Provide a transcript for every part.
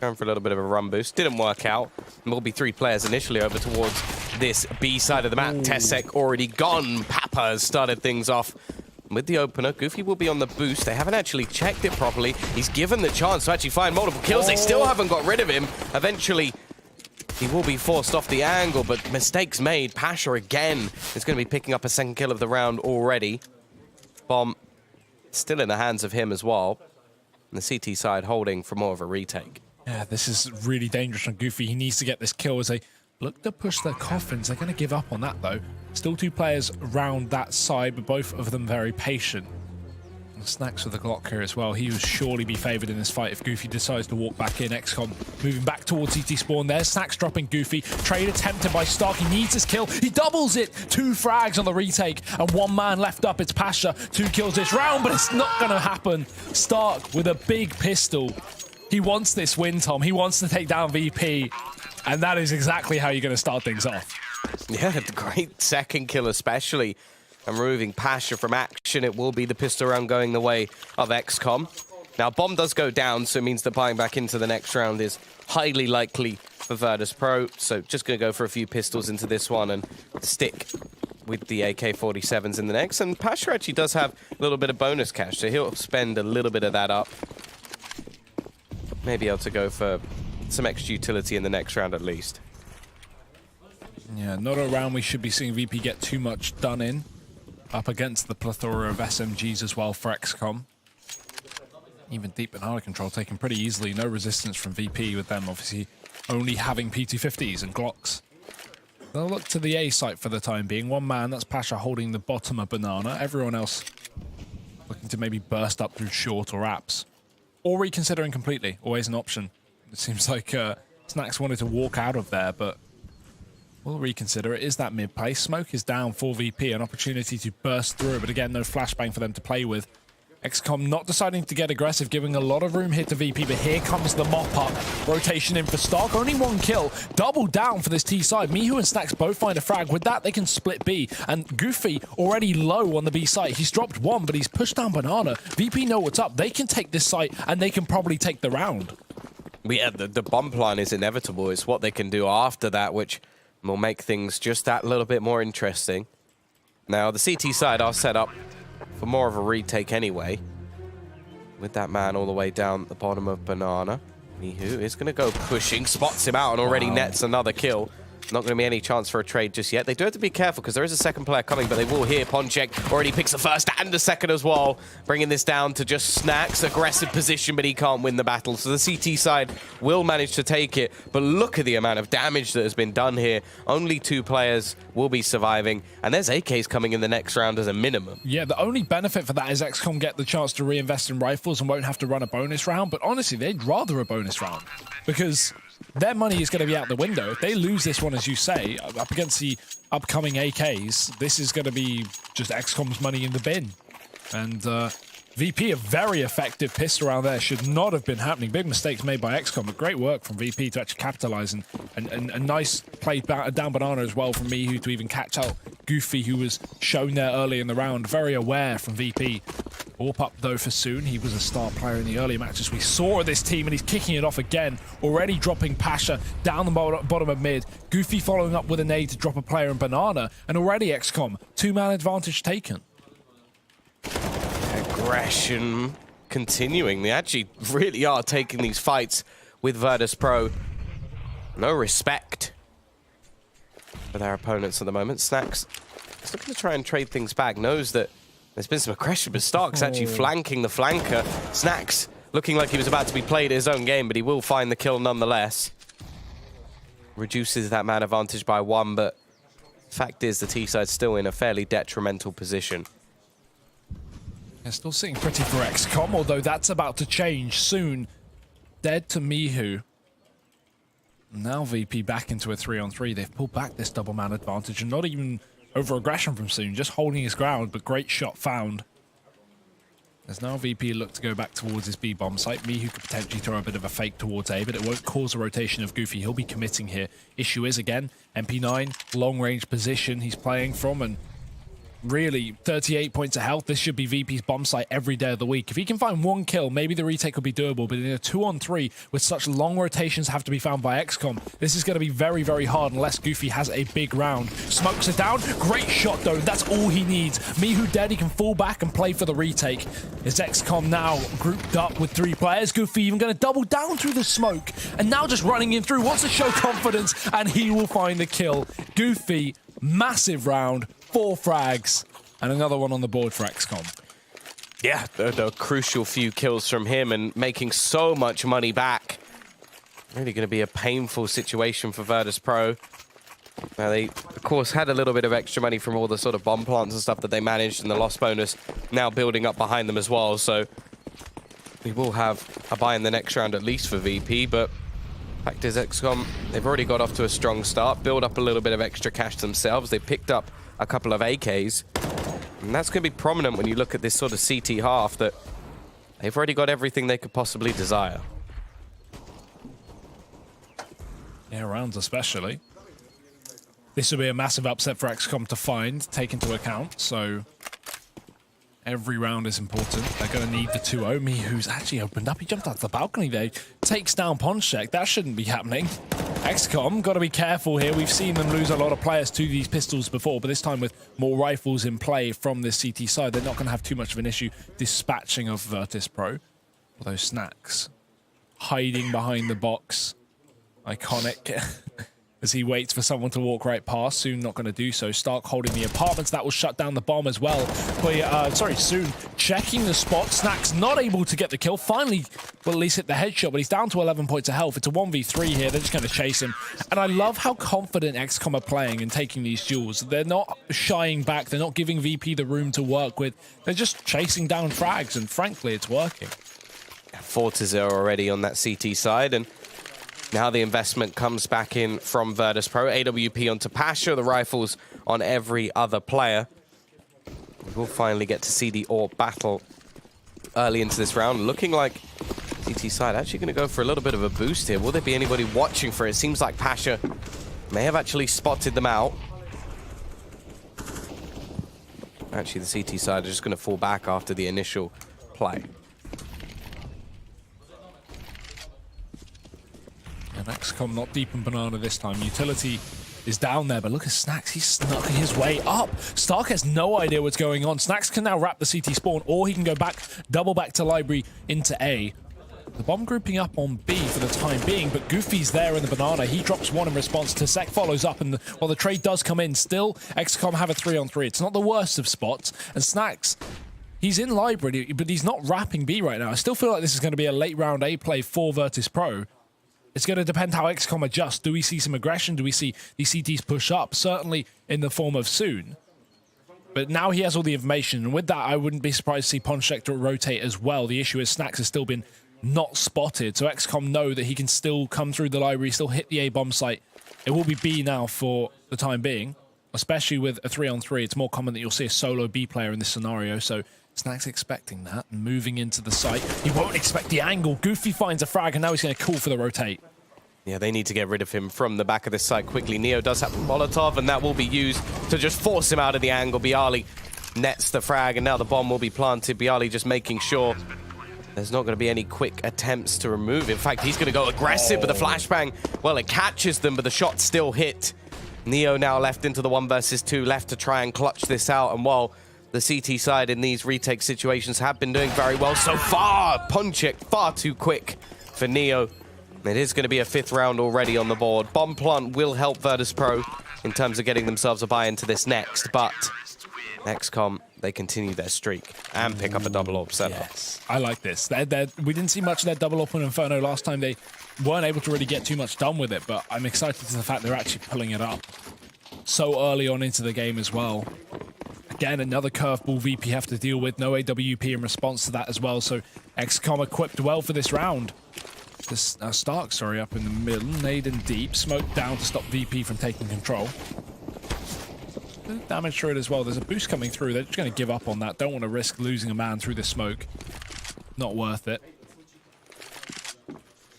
Going for a little bit of a run boost. Didn't work out. Will be 3 players initially over towards this B side of the map. Tesek already gone. Papa has started things off with the opener. Goofy will be on the boost. They haven't actually checked it properly. He's given the chance to actually find multiple kills. They still haven't got rid of him. Eventually, he will be forced off the angle, but mistakes made. Pasha again is going to be picking up a 2nd kill of the round already. Bomb still in the hands of him as well. And the CT side holding for more of a retake. Yeah, this is really dangerous on Goofy. He needs to get this kill as they look to push their coffins. They're going to give up on that, though. Still 2 players around that side, but both of them very patient. And Snacks with the Glock here as well. He will surely be favoured in this fight if Goofy decides to walk back in. X-kom moving back towards CT spawn. There's Snacks dropping Goofy. Trade attempted by Stark. He needs his kill. He doubles it. 2 frags on the retake and 1 man left up. It's Pasha. 2 kills this round, but it's not going to happen. Stark with a big pistol. He wants this win, Tom. He wants to take down VP. And that is exactly how you're going to start things off. Yeah, great 2nd kill especially. And removing Pasha from action. It will be the pistol round going the way of X-kom. Now, Bomb does go down, so it means that buying back into the next round is highly likely for Virtus Pro. So just going to go for a few pistols into this one and stick with the AK-47s in the next. And Pasha actually does have a little bit of bonus cash, so he'll spend a little bit of that up. Maybe able to go for some extra utility in the next round at least. Yeah, not a round we should be seeing VP get too much done in. Up against the plethora of SMGs as well for X-kom. Even deep banana control taken pretty easily. No resistance from VP with them obviously only having P250s and Glocks. They'll look to the A site for the time being. 1 man, that's Pasha holding the bottom of banana. Everyone else looking to maybe burst up through short or apps. Or reconsidering completely, always an option. It seems like Snacks wanted to walk out of there, but we'll reconsider. It is that mid play. Smoke is down for VP, an opportunity to burst through, but again, no flashbang for them to play with. X-kom not deciding to get aggressive, giving a lot of room here to VP, but here comes the mop-up. Rotation in for Stark, only 1 kill. Double down for this T side. Mihu and Snacks both find a frag. With that, they can split B. And Goofy already low on the B site. He's dropped 1, but he's pushed down Banana. VP know what's up. They can take this site, and they can probably take the round. Yeah, the bomb plan is inevitable. It's what they can do after that, which will make things just that little bit more interesting. Now, the CT side are set up for more of a retake anyway. With that man all the way down the bottom of Banana. Mihu is going to go pushing, spots him out, and already nets another kill. Not going to be any chance for a trade just yet. They do have to be careful because there is a 2nd player coming, but they will hear Ponchek already picks the 1st and the 2nd as well. Bringing this down to just Snacks. Aggressive position, but he can't win the battle. So the CT side will manage to take it. But look at the amount of damage that has been done here. Only 2 players will be surviving. And there's AKs coming in the next round as a minimum. Yeah, the only benefit for that is X-kom get the chance to reinvest in rifles and won't have to run a bonus round. But honestly, they'd rather a bonus round because their money is going to be out the window. If they lose this one, as you say, up against the upcoming AKs, this is going to be just X-kom's money in the bin. And VP, a very effective pistol round there, should not have been happening. Big mistakes made by X-kom, but great work from VP to actually capitalize. And a nice play down Banana as well from Mihu to even catch out Goofy, who was shown there early in the round. Very aware from VP. Warp up though for Soon. He was a star player in the earlier matches we saw of this team, and he's kicking it off again. Already dropping Pasha down the bottom of mid. Goofy following up with a nade to drop a player in Banana, and already X-kom 2-man advantage taken. Aggression continuing. They actually really are taking these fights with Virtus Pro. No respect for their opponents at the moment. Snacks is looking to try and trade things back. Knows that there's been some aggression, but Stark's actually flanking the flanker. Snacks looking like he was about to be played his own game, but he will find the kill nonetheless. Reduces that man advantage by 1, but fact is the T-side's still in a fairly detrimental position. They're still sitting pretty for X-kom, although that's about to change soon. Dead to Mihu. Now VP back into a 3-on-3. They've pulled back this double man advantage, and not even over aggression from Soon, just holding his ground, but great shot found. As now VP look to go back towards his B-bomb site. Mihu could potentially throw a bit of a fake towards A, but it won't cause a rotation of Goofy. He'll be committing here. Issue is, again, MP9, long-range position he's playing from, and really 38 points of health. This should be VP's bomb site every day of the week. If he can find one kill, maybe the retake will be doable, but in a 2-on-3 with such long rotations have to be found by X-kom, this is going to be very, very hard unless Goofy has a big round. Smokes it down. Great shot though. That's all he needs. Mihu dead. He can fall back and play for the retake. Is X-kom now grouped up with 3 players? Goofy even going to double down through the smoke and now just running in through, wants to show confidence, and he will find the kill. Goofy, massive round. 4 frags, and another one on the board for X-kom. Yeah, the crucial few kills from him and making so much money back. Really going to be a painful situation for Virtus.pro. Now, they, of course, had a little bit of extra money from all the sort of bomb plants and stuff that they managed, and the loss bonus now building up behind them as well. So we will have a buy in the next round at least for VP, but fact is X-kom, they've already got off to a strong start, build up a little bit of extra cash themselves. They picked up a couple of AKs, and that's going to be prominent when you look at this sort of CT half, that they've already got everything they could possibly desire. Yeah, rounds especially. This will be a massive upset for X-kom to take into account, so every round is important. They're going to need the 2-0. Mihu's actually opened up. He jumped out the balcony there. Takes down Ponchek. That shouldn't be happening. X-kom, got to be careful here. We've seen them lose a lot of players to these pistols before, but this time with more rifles in play from this CT side, they're not going to have too much of an issue dispatching of Virtus.pro. Although Snacks hiding behind the box. Iconic. As he waits for someone to walk right past. Soon not going to do so. Stark holding the apartments. That will shut down the bomb as well. But, Soon checking the spot. Snacks not able to get the kill. Finally, will at least hit the headshot, but he's down to 11 points of health. It's a 1v3 here. They're just going to chase him. And I love how confident X-kom are playing and taking these duels. They're not shying back. They're not giving VP the room to work with. They're just chasing down frags, and frankly, it's working. 4-0 already on that CT side, and now the investment comes back in from Virtus.pro. AWP onto Pasha, the rifles on every other player. We'll finally get to see the AWP battle early into this round. Looking like CT side actually going to go for a little bit of a boost here. Will there be anybody watching for it? It seems like Pasha may have actually spotted them out. Actually, the CT side is just going to fall back after the initial play. And X-kom not deep in banana this time. Utility is down there, but look at Snacks. He's snucking his way up. Stark has no idea what's going on. Snacks can now wrap the CT spawn, or he can go back, double back to library into A. The bomb grouping up on B for the time being, but Goofy's there in the banana. He drops one in response. Tasek follows up, and while the trade does come in, still X-kom have a 3-on-3. It's not the worst of spots, and Snacks, he's in library, but he's not wrapping B right now. I still feel like this is going to be a late round A play for Virtus.pro. It's going to depend how X-kom adjust. Do we see some aggression? Do we see these CTs push up? Certainly in the form of Soon. But now he has all the information, and with that, I wouldn't be surprised to see Ponchek rotate as well. The issue is Snacks has still been not spotted, so X-kom know that he can still come through the library, still hit the A bomb site. It will be B now for the time being, especially with a 3-on-3. It's more common that you'll see a solo B player in this scenario, so Snacks expecting that, moving into the site. He won't expect the angle. Goofy finds a frag, and now he's going to call for the rotate. Yeah, they need to get rid of him from the back of this site quickly. Neo does have a Molotov, and that will be used to just force him out of the angle. Bialy nets the frag, and now the bomb will be planted. Bialy just making sure there's not going to be any quick attempts to remove. In fact, he's going to go aggressive with the flashbang. Well, it catches them, but the shot still hit. Neo now left into the 1 versus 2, left to try and clutch this out. And while the CT side in these retake situations have been doing very well so far, Ponchek far too quick for Neo. It is going to be a 5th round already on the board. Bomb plant will help Virtus.pro in terms of getting themselves a buy into this next, but X-kom, they continue their streak and pick up a double AWP setup. Yes, I like this. We didn't see much of their double AWP on Inferno last time. They weren't able to really get too much done with it, but I'm excited to the fact they're actually pulling it up so early on into the game as well. Again, another curveball VP have to deal with. No AWP in response to that as well, so X-kom equipped well for this round. This Stark, sorry, up in the middle. Nade and deep. Smoke down to stop VP from taking control. Damage through it as well. There's a boost coming through. They're just going to give up on that. Don't want to risk losing a man through the smoke. Not worth it.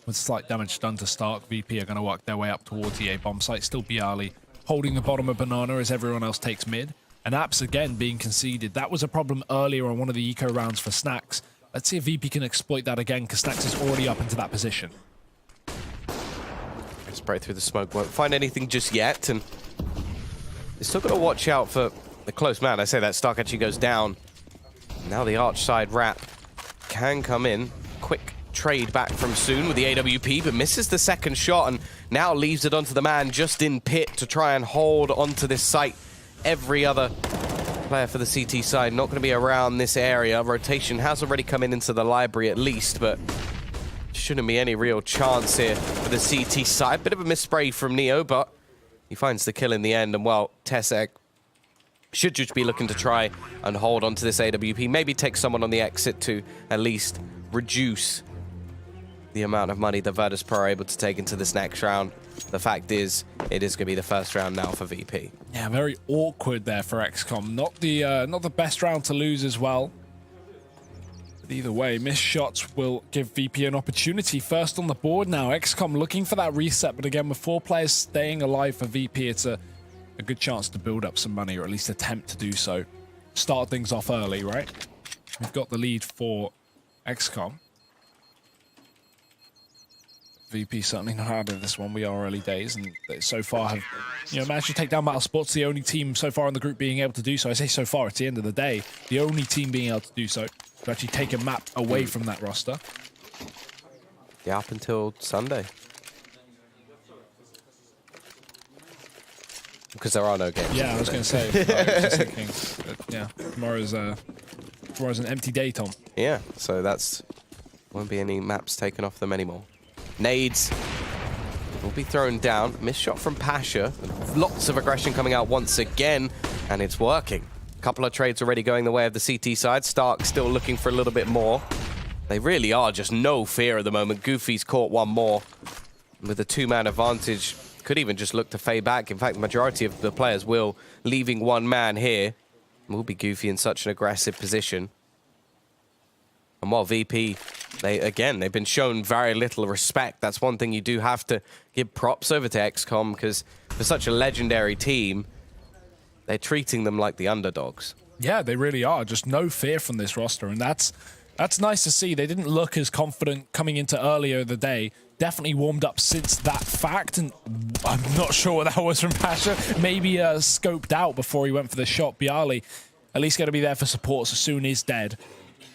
With slight damage done to Stark, VP are going to work their way up towards the A bomb site. Still Bialy holding the bottom of banana as everyone else takes mid. And Apps again being conceded. That was a problem earlier on one of the eco rounds for Snacks. Let's see if VP can exploit that again, because Snacks is already up into that position. Spray through the smoke, won't find anything just yet, and they're still got to watch out for the close man. I say that Stark actually goes down. Now the arch side wrap can come in. Quick trade back from Soon with the AWP, but misses the second shot and now leaves it onto the man just in pit to try and hold onto this site. Every other player for the CT side not going to be around this area. Rotation has already come in into the library at least, but shouldn't be any real chance here for the CT side. Bit of a misspray from Neo, but he finds the kill in the end. And, well, Tesek should just be looking to try and hold onto this AWP. Maybe take someone on the exit to at least reduce the amount of money the Virtus.pro are able to take into this next round. The fact is, it is going to be the first round now for VP. Yeah, very awkward there for X-kom. Not the best round to lose as well. But either way, missed shots will give VP an opportunity. First on the board now. X-kom looking for that reset, but again, with 4 players staying alive for VP, it's a good chance to build up some money, or at least attempt to do so. Start things off early, right? We've got the lead for X-kom. VP certainly not out of this one. We are early days, and they so far have, managed to take down Battle Sports, the only team so far in the group being able to do so. I say so far, it's the end of the day. The only team being able to do so, to actually take a map away from that roster. Yeah, up until Sunday. Because there are no games. Yeah, I was going to say. I was just thinking, yeah, tomorrow's an empty day, Tom. Yeah, so won't be any maps taken off them anymore. Nades will be thrown down. Missed shot from Pasha. Lots of aggression coming out once again, and it's working. A couple of trades already going the way of the CT side. Stark still looking for a little bit more. They really are just no fear at the moment. Goofy's caught one more. With a 2-man advantage, could even just look to fade back. In fact, the majority of the players will, leaving 1 man here. Will be Goofy in such an aggressive position. And while VP, they've been shown very little respect. That's one thing you do have to give props over to X-kom, because for such a legendary team, they're treating them like the underdogs. Yeah, they really are. Just no fear from this roster, and that's nice to see. They didn't look as confident coming into earlier the day. Definitely warmed up since that fact, and I'm not sure what that was from Pasha. Maybe scoped out before he went for the shot. Bialy, at least going to be there for support, so Soon is dead.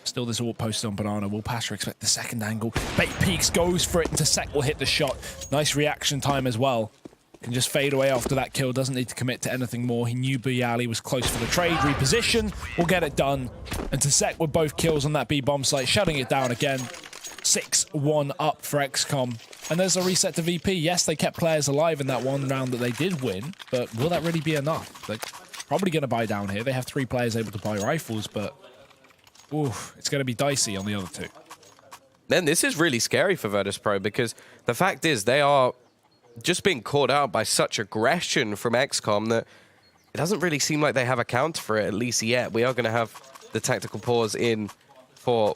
Still this all posted on Banana. Will Pasha expect the second angle? Bait Peaks goes for it, and Tesek will hit the shot. Nice reaction time as well. Can just fade away after that kill. Doesn't need to commit to anything more. He knew Bialy was close for the trade. Reposition will get it done. And Tesek with both kills on that B-bomb site, shutting it down again. 6-1 up for X-kom. And there's a reset to VP. Yes, they kept players alive in that one round that they did win, but will that really be enough? They're probably going to buy down here. They have 3 players able to buy rifles, but oof, it's going to be dicey on the other 2. Then this is really scary for Virtus.pro, because the fact is they are just being caught out by such aggression from X-kom that it doesn't really seem like they have a counter for it, at least yet. We are going to have the tactical pause in for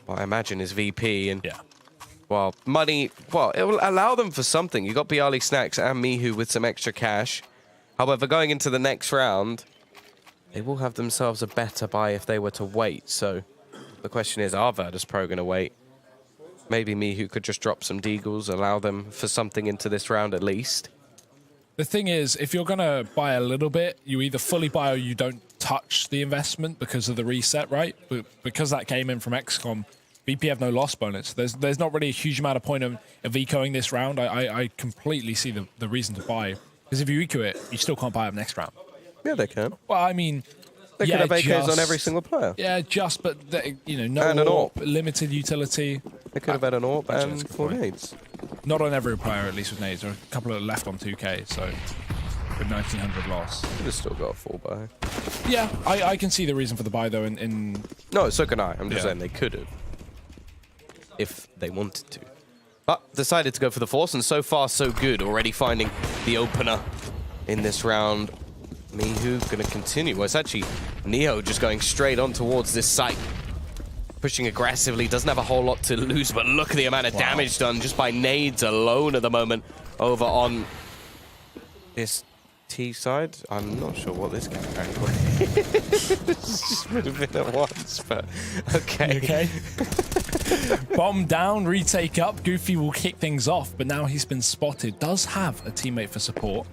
what I imagine is VP. And, yeah, well, money, well, it will allow them for something. You got Bialy, Snacks, and Mihu with some extra cash. However, going into the next round, they will have themselves a better buy if they were to wait. So the question is, are Virtus.pro going to wait? Maybe Mihu could just drop some deagles, allow them for something into this round at least. The thing is, if you're going to buy a little bit, you either fully buy or you don't touch the investment because of the reset, right? But because that came in from X-kom, VP have no loss bonus. There's not really a huge amount of point of ecoing this round. I completely see the reason to buy. Because if you eco it, you still can't buy it next round. Yeah, they can. Well, I mean, they could have AKs on every single player. Yeah, but no and an AWP, limited utility. They could have had an AWP and 4 nades. Not on every player, at least with nades. There are a couple of left on 2K, so with 1900 loss. Could have still got a full buy. Yeah, I can see the reason for the buy though. No, so can I. I'm just saying they could have, if they wanted to. But decided to go for the force, and so far so good. Already finding the opener in this round. Mihu going to continue. Well, it's actually Neo just going straight on towards this site. Pushing aggressively. Doesn't have a whole lot to lose, but look at the amount of damage done just by nades alone at the moment over on this T side, I'm not sure what this guy is. Just moving at once, but okay. Okay. Bomb down, retake up. Goofy will kick things off, but now he's been spotted. Does have a teammate for support.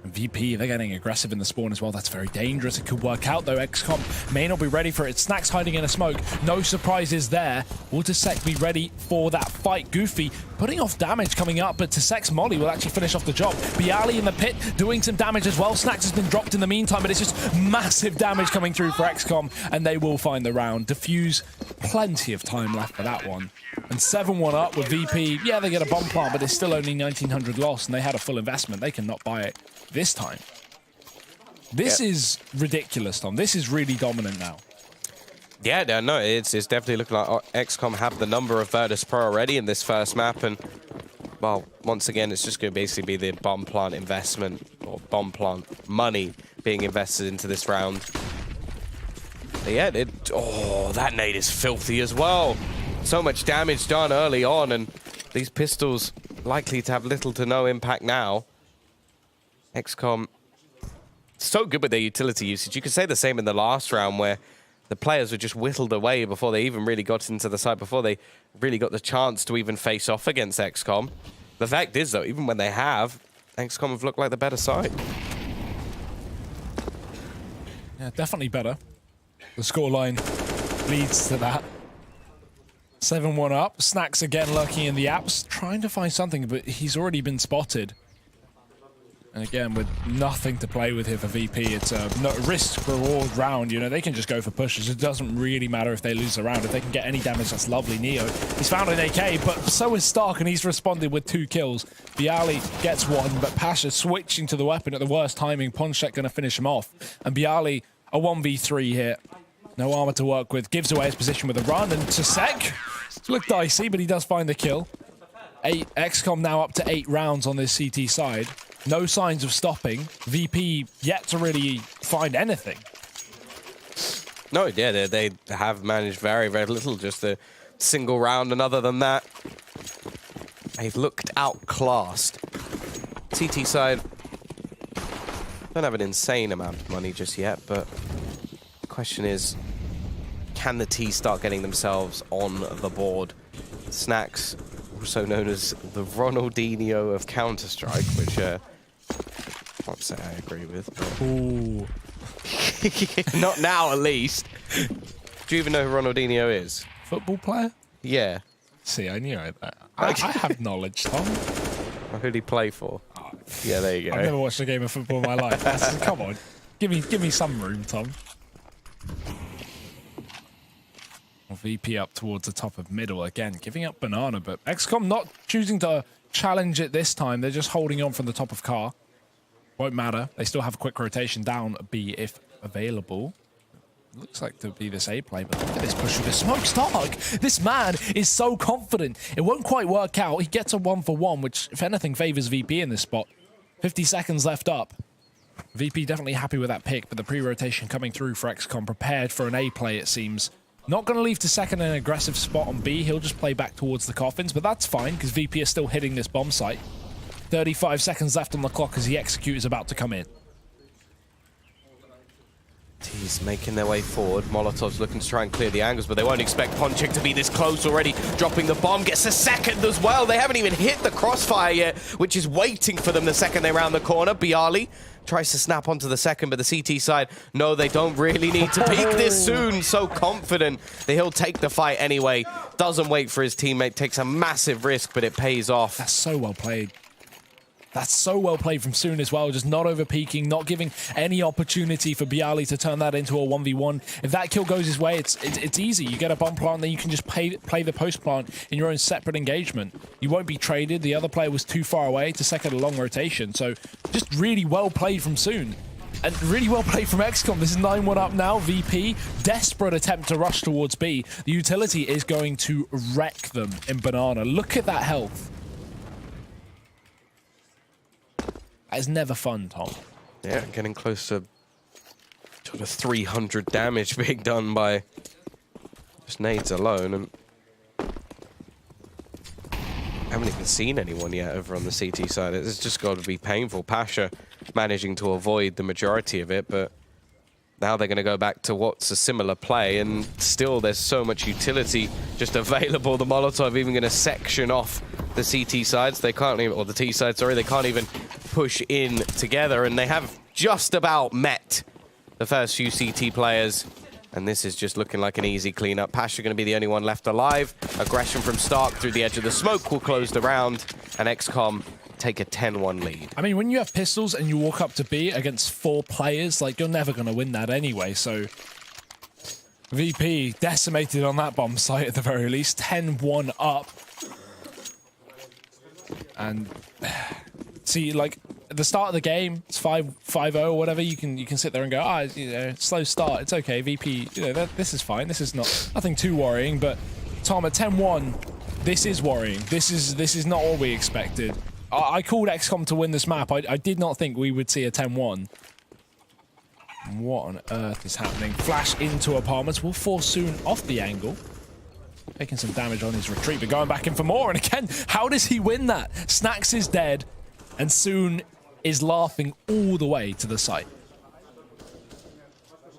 And VP, they're getting aggressive in the spawn as well. That's very dangerous. It could work out, though. X-kom may not be ready for it. Snacks hiding in a smoke. No surprises there. Will Tsek be ready for that fight? Goofy putting off damage coming up, but Tsek's molly will actually finish off the job. Bialy in the pit doing some damage as well. Snacks has been dropped in the meantime, but it's just massive damage coming through for X-kom, and they will find the round. Diffuse, plenty of time left for that one. And 7-1 up with VP. Yeah, they get a bomb plant, but it's still only 1,900 lost, and they had a full investment. They cannot buy it this time. This is ridiculous, Tom. This is really dominant now. Yeah, no, it's definitely looking like X-kom have the number of Virtus Pro already in this first map, and well, once again, it's just going to basically be the bomb plant investment, or bomb plant money being invested into this round. But yeah, oh, that nade is filthy as well. So much damage done early on, and these pistols likely to have little to no impact now. X-kom, so good with their utility usage. You could say the same in the last round, where the players were just whittled away before they even really got into the site, before they really got the chance to even face off against X-kom. The fact is, though, even when they have, X-kom have looked like the better side. Yeah, definitely better. The scoreline leads to that. 7-1 up. Snacks again lurking in the apps, trying to find something, but he's already been spotted. And again, with nothing to play with here for VP, it's a risk-reward round. You know, they can just go for pushes. It doesn't really matter if they lose the round. If they can get any damage, that's lovely. Neo, he's found an AK, but so is Stark, and he's responded with 2 kills. Bialy gets 1, but Pasha switching to the weapon at the worst timing. Ponchek going to finish him off. And Bialy, a 1v3 here. No armor to work with. Gives away his position with a run, and Tsek looked dicey, but he does find the kill. X-kom now up to 8 rounds on this CT side. No signs of stopping. VP yet to really find anything. No, yeah, they have managed very, very little. Just a single round, and other than that, they've looked outclassed. CT side don't have an insane amount of money just yet, but the question is, can the T start getting themselves on the board? Snacks, also known as the Ronaldinho of Counter-Strike, which I can't say I agree with. Ooh. Not now, at least. Do you even know who Ronaldinho is? Football player? Yeah. See, I knew that. I have knowledge, Tom. Who did he play for? Oh, yeah, there you go. I've never watched a game of football in my life. Come on. Give me some room, Tom. VP up towards the top of middle again, giving up banana, but X-kom not choosing to challenge it this time. They're just holding on from the top of car. Won't matter. They still have a quick rotation down B if available. Looks like to be this A play, but look at this push through the smoke. Stark, this man is so confident. It won't quite work out. He gets a 1-for-1, which, if anything, favors VP in this spot. 50 seconds left up. VP definitely happy with that pick, but the pre-rotation coming through for X-kom, prepared for an A play, it seems. Not going to leave to second an aggressive spot on B. He'll just play back towards the coffins, but that's fine, because VP is still hitting this bomb site. 35 seconds left on the clock as the execute is about to come in. T's making their way forward. Molotov's looking to try and clear the angles, but they won't expect Ponchik to be this close already. Dropping the bomb, gets a second as well. They haven't even hit the crossfire yet, which is waiting for them the second they round the corner. Bialy tries to snap onto the second, but the CT side, no, they don't really need to peek this soon. So confident that he'll take the fight anyway. Doesn't wait for his teammate, takes a massive risk, but it pays off. That's so well played. That's so well played from Soon as well, just not over-peaking, not giving any opportunity for Bialy to turn that into a 1v1. If that kill goes his way, it's easy. You get a bomb plant, then you can just play the post plant in your own separate engagement. You won't be traded. The other player was too far away to second a long rotation, so just really well played from Soon. And really well played from X-kom. This is 9-1 up now. VP, desperate attempt to rush towards B. The utility is going to wreck them in Banana. Look at that health. That is never fun, Tom. Yeah, getting close to sort of 300 damage being done by just nades alone. And haven't even seen anyone yet over on the CT side. It's just got to be painful. Pasha managing to avoid the majority of it, but now they're going to go back to what's a similar play, and still there's so much utility just available. The Molotov even going to section off the CT sides. They can't even, or the T side, sorry, they can't even push in together, and they have just about met the first few CT players. And this is just looking like an easy cleanup. Pasha going to be the only one left alive. Aggression from Stark through the edge of the smoke will close the round, and X-kom take a 10-1 lead. I mean, when you have pistols and you walk up to B against 4 players, like, you're never going to win that anyway, so VP decimated on that bomb site at the very least. 10-1 up. And see, like, at the start of the game, it's 5-0 or whatever. You can sit there and go, you know, slow start. It's okay. VP, you know, this is fine. This is nothing too worrying. But Tom, at 10-1, this is worrying. This is not what we expected. I called X-kom to win this map. I did not think we would see a 10-1. What on earth is happening? Flash into apartments. Will force Soon off the angle. Taking some damage on his retreat, but going back in for more. And again, how does he win that? Snacks is dead, and Soon is laughing all the way to the site.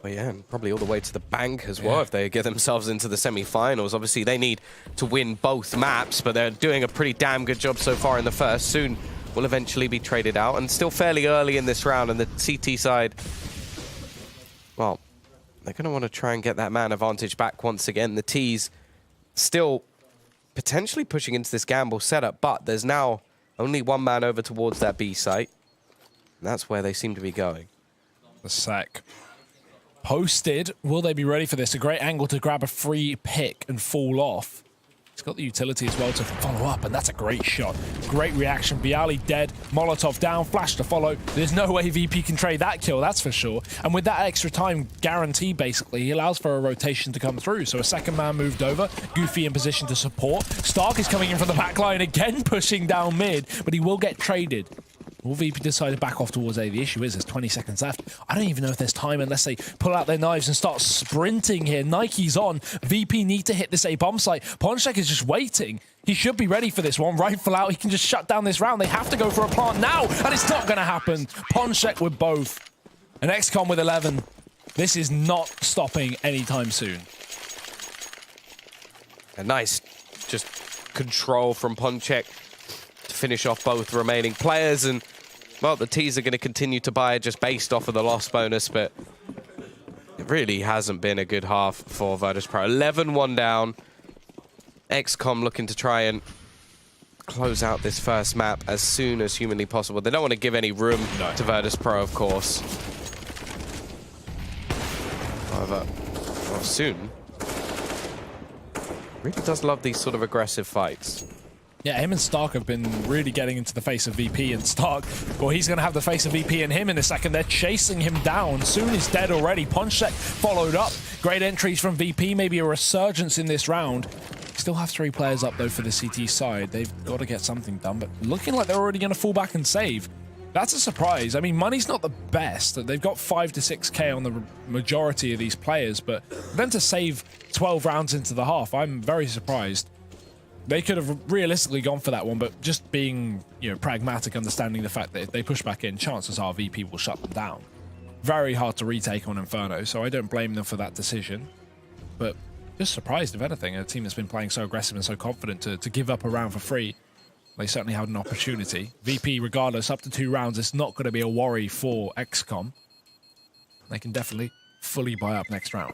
Well, yeah, and probably all the way to the bank as well if they get themselves into the semi-finals. Obviously, they need to win both maps, but they're doing a pretty damn good job so far in the first. Soon will eventually be traded out, and still fairly early in this round. And the CT side, well, they're going to want to try and get that man advantage back once again. The T's still potentially pushing into this gamble setup, but there's now only one man over towards that B site. And that's where they seem to be going. The sack posted. Will they be ready for this? A great angle to grab a free pick and fall off. He's got the utility as well to follow up, and that's a great shot. Great reaction. Bialy dead. Molotov down. Flash to follow. There's no way VP can trade that kill, that's for sure. And with that extra time guarantee, basically, he allows for a rotation to come through. So a second man moved over. Goofy in position to support. Stark is coming in from the back line again, pushing down mid, but he will get traded. Will VP decide to back off towards A? The issue is there's 20 seconds left. I don't even know if there's time unless they pull out their knives and start sprinting here. Nike's on. VP need to hit this A bomb site. Ponchek is just waiting. He should be ready for this one. Rifle out. He can just shut down this round. They have to go for a plant now, and it's not going to happen. Ponchek with both. And X-kom with 11. This is not stopping anytime soon. A nice just control from Ponchek to finish off both remaining players, and well, the T's are going to continue to buy just based off of the loss bonus, but it really hasn't been a good half for Virtus.pro. 11-1 down. X-kom looking to try and close out this first map as soon as humanly possible. They don't want to give any room to Virtus.pro, of course. However, well, soon really does love these sort of aggressive fights. Yeah, him and Stark have been really getting into the face of VP, and Stark, well, he's going to have the face of VP and him in a second. They're chasing him down. Soon he's dead already. Ponchek followed up. Great entries from VP, maybe a resurgence in this round. Still have 3 players up, though, for the CT side. They've got to get something done, but looking like they're already going to fall back and save. That's a surprise. I mean, money's not the best. They've got 5 to 6K on the majority of these players, but then to save 12 rounds into the half, I'm very surprised. They could have realistically gone for that one, but just being, you know, pragmatic, understanding the fact that if they push back in, chances are VP will shut them down. Very hard to retake on Inferno, so I don't blame them for that decision. But just surprised, if anything, a team that's been playing so aggressive and so confident to give up a round for free. They certainly had an opportunity. VP, regardless, up to 2 rounds, it's not going to be a worry for X-kom. They can definitely fully buy up next round.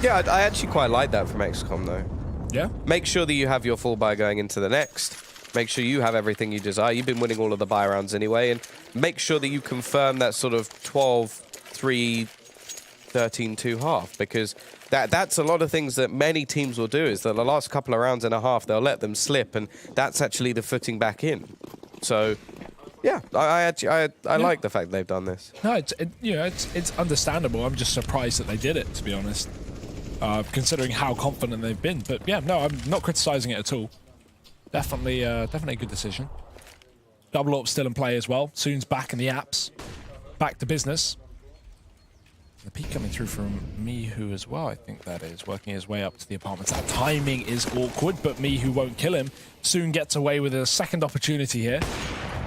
Yeah, I actually quite like that from X-kom, though. Yeah? Make sure that you have your full buy going into the next. Make sure you have everything you desire. You've been winning all of the buy rounds anyway, and make sure that you confirm that sort of 12-3, 13-2 half, because that's a lot of things that many teams will do, is that the last couple of rounds and a half, they'll let them slip, and that's actually the footing back in. So, yeah, I like the fact they've done this. No, it's understandable. I'm just surprised that they did it, to be honest. Considering how confident they've been. But yeah, no, I'm not criticizing it at all. Definitely a good decision. Double up still in play as well. Soon's back in the apps. Back to business. The peek coming through from Mihu as well, I think that is, working his way up to the apartments. That timing is awkward, but Mihu won't kill him. Soon gets away with a second opportunity here.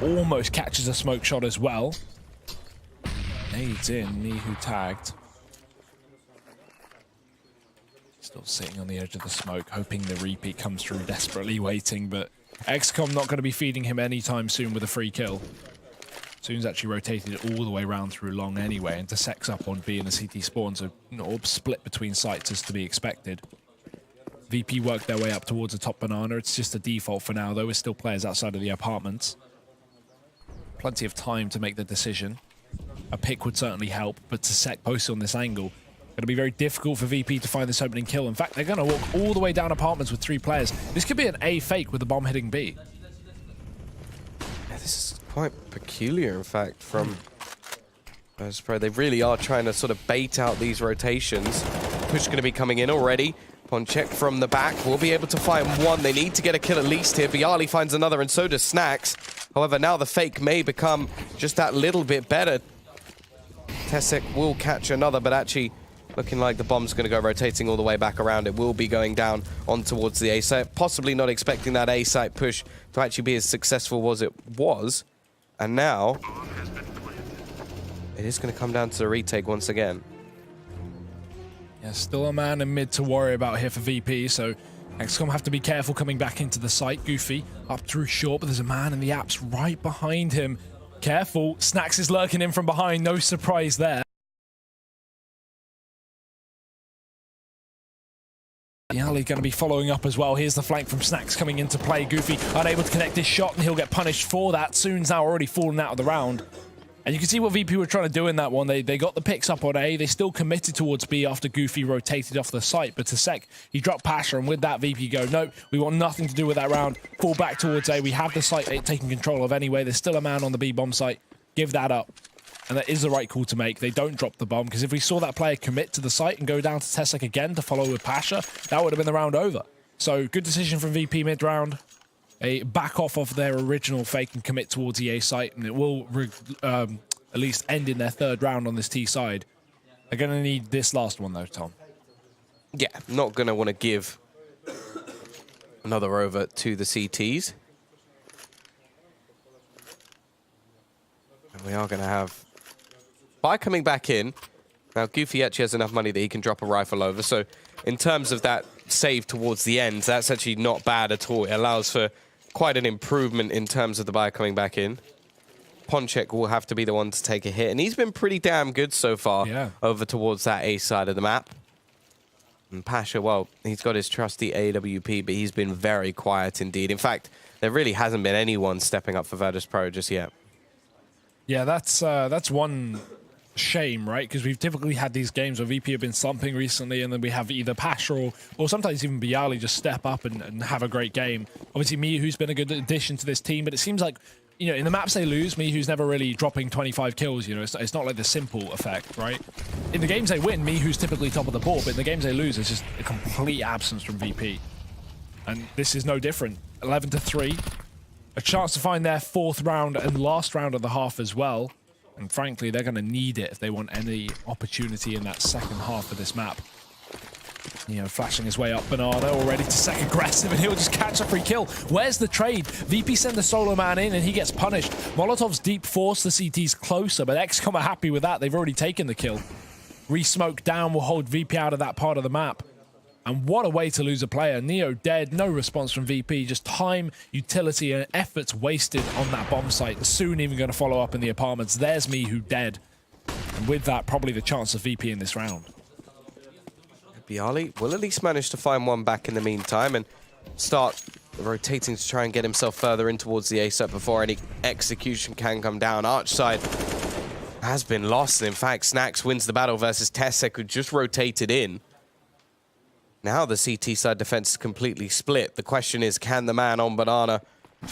Almost catches a smoke shot as well. Nades in, Mihu tagged. Still sitting on the edge of the smoke, hoping the repeat comes through, desperately waiting, but X-kom not going to be feeding him anytime soon with a free kill. Soon's actually rotated all the way around through long anyway, and Tassek's up on B and the CT spawn, so orb split between sites as to be expected. VP worked their way up towards the top banana. It's just a default for now, though. There's still players outside of the apartments. Plenty of time to make the decision. A pick would certainly help, but Tassek posted on this angle. Going to be very difficult for VP to find this opening kill. In fact, they're going to walk all the way down apartments with 3 players. This could be an A fake with the bomb hitting B. Yeah, this is quite peculiar, in fact, from Spray. They really are trying to sort of bait out these rotations. Push going to be coming in already. Upon check from the back, we'll be able to find one. They need to get a kill at least here. Bialy finds another, and so does Snacks. However, now the fake may become just that little bit better. Tassek will catch another, but actually looking like the bomb's going to go rotating all the way back around. It will be going down on towards the A site. Possibly not expecting that A site push to actually be as successful as it was. And now it is going to come down to the retake once again. Yeah, still a man in mid to worry about here for VP, so X-kom have to be careful coming back into the site. Goofy up through short, but there's a man in the apps right behind him. Careful, Snacks is lurking in from behind, no surprise there. Bialy going to be following up as well. Here's the flank from Snacks coming into play. Goofy unable to connect his shot, and he'll get punished for that. Soon's now already fallen out of the round. And you can see what VP were trying to do in that one. They got the picks up on A. They still committed towards B after Goofy rotated off the site. But Tassek, he dropped Pasha, and with that, VP go, nope, we want nothing to do with that round. Fall back towards A. We have the site taken control of anyway. There's still a man on the B bomb site. Give that up. And that is the right call to make. They don't drop the bomb, because if we saw that player commit to the site and go down to Tassek again to follow with Pasha, that would have been the round over. So good decision from VP mid-round. A back off of their original fake and commit towards the A site, and it will at least end in their 3rd round on this T side. They're going to need this last one, though, Tom. Yeah, not going to want to give another over to the CTs. And we are going to have By coming back in. Now, Goofy actually has enough money that he can drop a rifle over. So in terms of that save towards the end, that's actually not bad at all. It allows for quite an improvement in terms of the buy coming back in. Ponchek will have to be the one to take a hit, and he's been pretty damn good so far over towards that A side of the map. And Pasha, well, he's got his trusty AWP, but he's been very quiet indeed. In fact, there really hasn't been anyone stepping up for Virtus Pro just yet. Yeah, that's one shame, right? Because we've typically had these games where VP have been slumping recently, and then we have either Pasha or sometimes even Bialy just step up and have a great game. Obviously, Mihu's been a good addition to this team, but it seems like, you know, in the maps they lose, Mihu's never really dropping 25 kills, you know. It's not like the simple effect, right? In the games they win, Mihu's typically top of the board, but in the games they lose, it's just a complete absence from VP. And this is no different. 11-3. A chance to find their 4th round and last round of the half as well. And frankly, they're going to need it if they want any opportunity in that second half of this map. You know, flashing his way up Banana, already to Tassek aggressive, and he'll just catch a free kill. Where's the trade? VP sent the solo man in, and he gets punished. Molotov's deep forced the CTs closer, but X-kom are happy with that. They've already taken the kill. Re-smoke down will hold VP out of that part of the map. And what a way to lose a player. Neo dead, no response from VP. Just time, utility, and efforts wasted on that bomb site. Soon even going to follow up in the apartments. There's Mihu dead. And with that, probably the chance of VP in this round. Bialy will at least manage to find one back in the meantime and start rotating to try and get himself further in towards the A site before any execution can come down. Arch side has been lost. In fact, Snacks wins the battle versus Tassek, who just rotated in. Now the CT side defense is completely split. The question is, can the man on Banana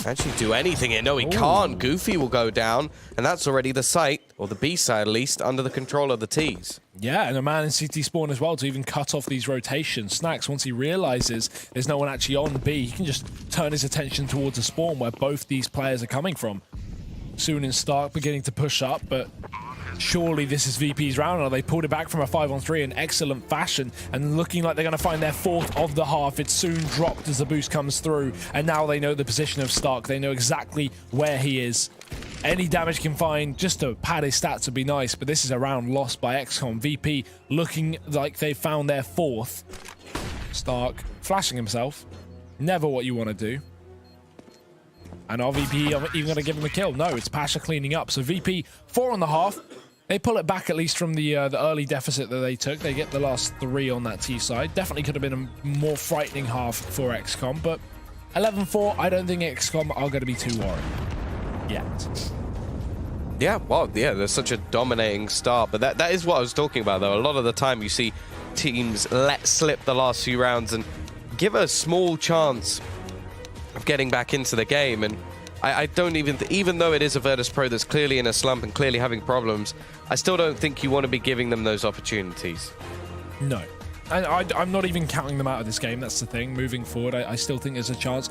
actually do anything here? No, he can't. Goofy will go down, and that's already the site, or the B side at least, under the control of the Ts. Yeah, and a man in CT spawn as well to even cut off these rotations. Snacks, once he realizes there's no one actually on B, he can just turn his attention towards the spawn where both these players are coming from. Soon and Stark beginning to push up, but surely this is VP's round. Or they pulled it back from a 5-on-3 in excellent fashion, and looking like they're going to find their fourth of the half. It's soon dropped as the boost comes through, and now they know the position of Stark. They know exactly where he is. Any damage can find just to pad his stats would be nice, but this is a round lost by X-kom. VP looking like they found their fourth. Stark flashing himself. Never what you want to do. And are VP even going to give him a kill? No, it's Pasha cleaning up. So VP 4 on the half. They pull it back at least from the early deficit that they took. They get the last 3 on that T side. Definitely could have been a more frightening half for X-kom, but 11-4, I don't think X-kom are going to be too worried yet. Yeah, well, yeah, there's such a dominating start, but that is what I was talking about, though. A lot of the time you see teams let slip the last few rounds and give a small chance of getting back into the game, and I don't even though it is a Virtus Pro that's clearly in a slump and clearly having problems, I still don't think you want to be giving them those opportunities. No. And I'm not even counting them out of this game. That's the thing. Moving forward, I still think there's a chance.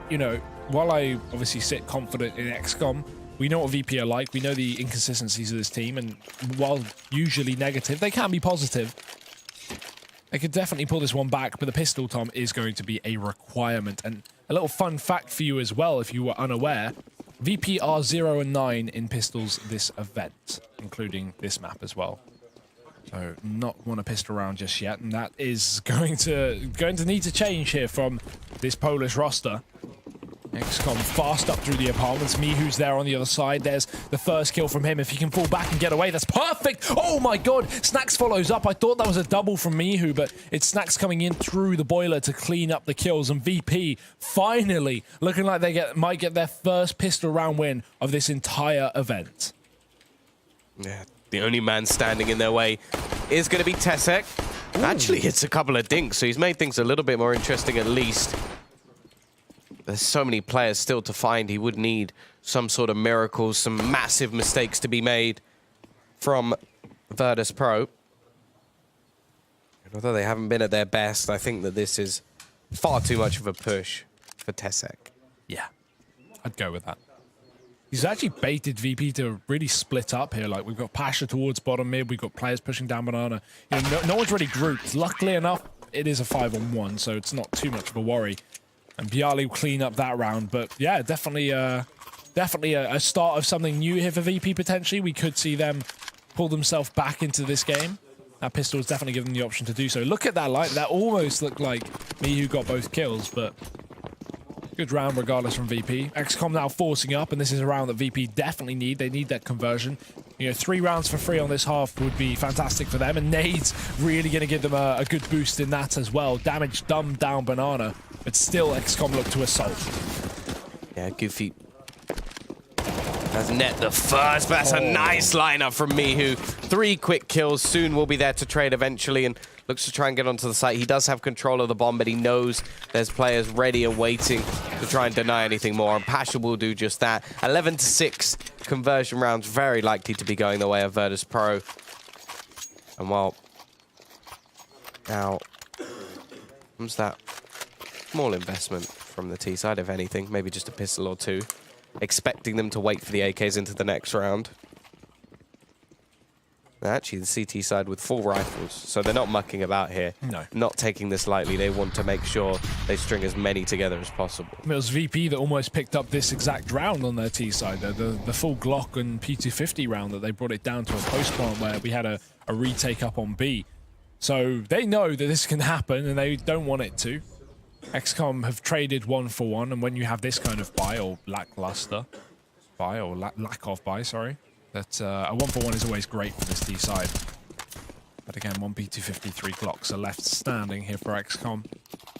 You know, while I obviously sit confident in X-kom, we know what VP are like. We know the inconsistencies of this team, and while usually negative, they can be positive. They could definitely pull this one back, but the pistol, Tom, is going to be a requirement. And a little fun fact for you as well, if you were unaware, VP are 0-9 in pistols this event, including this map as well. So not want to pistol around just yet, and that is going to need to change here from this Polish roster. X-kom fast up through the apartments. Mihu's there on the other side. There's the first kill from him. If he can fall back and get away, that's perfect. Oh my god, Snacks follows up. I thought that was a double from Mihu, but it's Snacks coming in through the boiler to clean up the kills, and VP finally looking like they might get their first pistol round win of this entire event. Yeah. The only man standing in their way is going to be Tesek. Actually, hits a couple of dinks, so he's made things a little bit more interesting at least. There's so many players still to find. He would need some sort of miracles, some massive mistakes to be made from Virtus Pro. And although they haven't been at their best, I think that this is far too much of a push for Tesek. Yeah, I'd go with that. He's actually baited VP to really split up here. Like, we've got Pasha towards bottom mid, we've got players pushing down Banana. You know, no one's really grouped. Luckily enough, it is a 5-on-1, so it's not too much of a worry. And Bialy will clean up that round, but yeah, definitely a start of something new here for VP potentially. We could see them pull themselves back into this game. That pistol is definitely giving them the option to do so. Look at that light. That almost looked like Mihu got both kills, but good round regardless from VP. X-kom now forcing up, and this is a round that VP definitely need. They need that conversion. You know, 3 rounds for free on this half would be fantastic for them, and Nade's really going to give them a good boost in that as well. Damage dumbed down Banana, but still X-kom look to assault. Yeah, Goofy has net the first, but that's a nice lineup from Mihu. 3 quick kills, soon will be there to trade eventually, and looks to try and get onto the site. He does have control of the bomb, but he knows there's players ready and waiting to try and deny anything more, and Pasha will do just that. 11-6 conversion rounds, very likely to be going the way of Virtus Pro. And well, now comes that small investment from the T side, if anything, maybe just a pistol or 2, expecting them to wait for the AKs into the next round. Actually, the CT side with full rifles, so they're not mucking about here. No. Not taking this lightly. They want to make sure they string as many together as possible. It was VP that almost picked up this exact round on their T side. The full Glock and P250 round that they brought it down to a post plant where we had a retake up on B. So they know that this can happen, and they don't want it to. X-kom have traded 1-for-1, and when you have this kind of buy, or lackluster buy, or lack of buy, sorry, that a 1-for-1 is always great for this T side. But again, 1 P253 Glocks are left standing here for X-kom.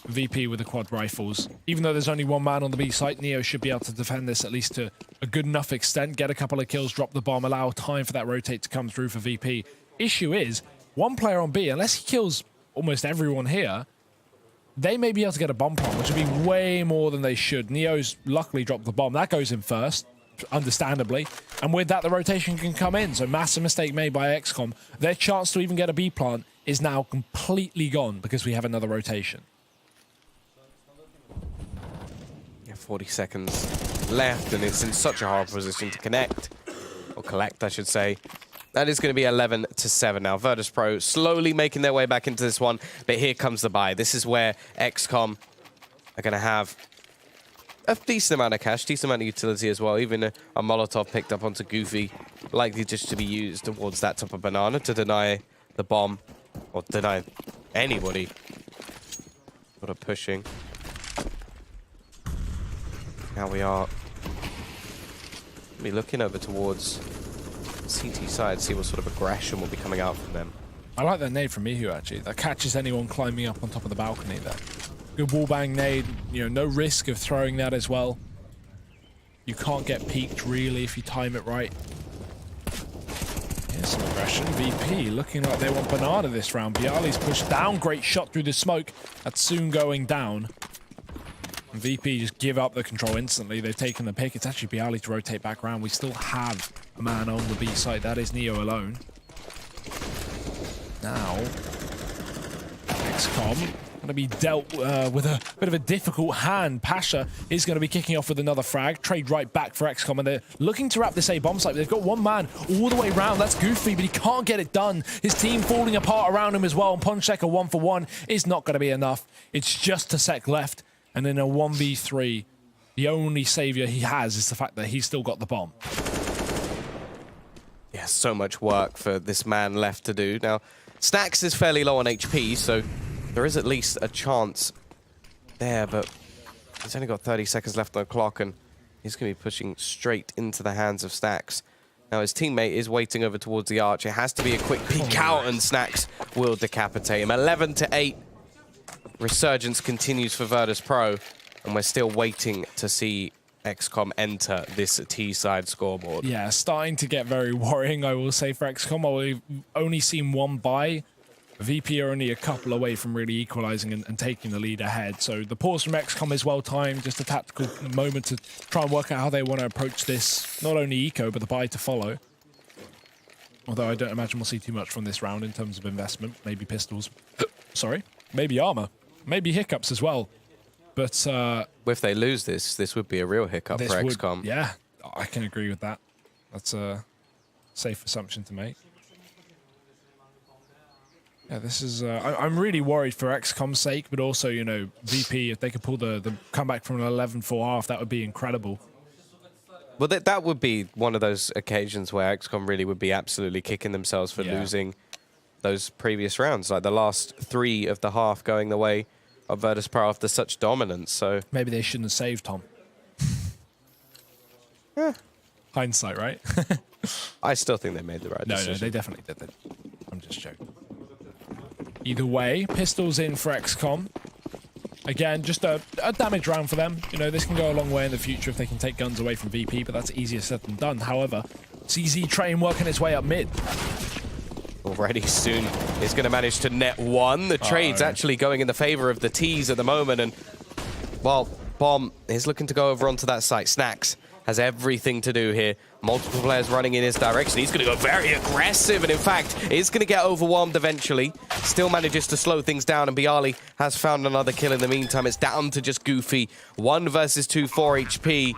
VP with the quad rifles. Even though there's only 1 man on the B site, Neo should be able to defend this at least to a good enough extent, get a couple of kills, drop the bomb, allow time for that rotate to come through for VP. Issue is, 1 player on B, unless he kills almost everyone here, they may be able to get a bomb plant, which would be way more than they should. Neo's luckily dropped the bomb. That goes in first, understandably. And with that, the rotation can come in. So massive mistake made by X-kom. Their chance to even get a B plant is now completely gone because we have another rotation. Yeah, 40 seconds left, and it's in such a hard position to connect. Or collect, I should say. That is going to be 11 to 7 now. Virtus Pro slowly making their way back into this one, but here comes the buy. This is where X-kom are going to have a decent amount of cash, decent amount of utility as well. Even a Molotov picked up onto Goofy, likely just to be used towards that top of banana to deny the bomb, or deny anybody sort of pushing. Now we are looking over towards CT side, see what sort of aggression will be coming out from them. I like that nade from Mihu, actually. That catches anyone climbing up on top of the balcony there. Good wallbang nade, you know, no risk of throwing that as well. You can't get peaked, really, if you time it right. Here's some aggression. VP looking like they want banana this round. Bialy's pushed down. Great shot through the smoke. That's soon going down. And VP just give up the control instantly. They've taken the pick. It's actually Bialy to rotate back around. We still have a man on the B site. That is Neo alone. Now, X-kom going to be dealt with a bit of a difficult hand. Pasha is going to be kicking off with another frag. Trade right back for X-kom, and they're looking to wrap this A bomb site. They've got one man all the way around. That's Goofy, but he can't get it done. His team falling apart around him as well. And Ponchek, a 1-for-1 is not going to be enough. It's just a sec left. And in a 1v3, the only savior he has is the fact that he's still got the bomb. Yeah, so much work for this man left to do. Now, Snacks is fairly low on HP, so there is at least a chance there, but he's only got 30 seconds left on the clock, and he's going to be pushing straight into the hands of Snacks. Now, his teammate is waiting over towards the arch. It has to be a quick peek out, and Snacks will decapitate him. 11 to 8. Resurgence continues for Virtus Pro, and we're still waiting to see X-kom enter this T-side scoreboard. Yeah, starting to get very worrying, I will say, for X-kom. We've only seen one buy. VP are only a couple away from really equalizing and taking the lead ahead. So the pause from X-kom is well timed, just a tactical moment to try and work out how they want to approach this. Not only eco, but the buy to follow. Although I don't imagine we'll see too much from this round in terms of investment. Maybe pistols. Sorry. Maybe armor. Maybe hiccups as well. But if they lose this would be a real hiccup for X-kom. Yeah, I can agree with that. That's a safe assumption to make. Yeah, this is... I'm really worried for X-kom's sake, but also, you know, VP, if they could pull the comeback from an 11-4 half, that would be incredible. Well, that would be one of those occasions where X-kom really would be absolutely kicking themselves for losing those previous rounds. Like the last 3 of the half going the way of Virtus Pro after such dominance, so... Maybe they shouldn't have saved Tom. Hindsight, right? I still think they made the right decision. No, they definitely did. I'm just joking. Either way, pistols in for X-kom. Again, just a damage round for them. You know, this can go a long way in the future if they can take guns away from VP, but that's easier said than done. However, CZ Train working its way up mid. Already soon is going to manage to net one. The trade's actually going in the favor of the T's at the moment, and, well, Bomb is looking to go over onto that site. Snacks has everything to do here. Multiple players running in his direction. He's going to go very aggressive, and in fact, is going to get overwhelmed eventually. Still manages to slow things down, and Bialy has found another kill in the meantime. It's down to just Goofy. 1 versus 2, 4 HP.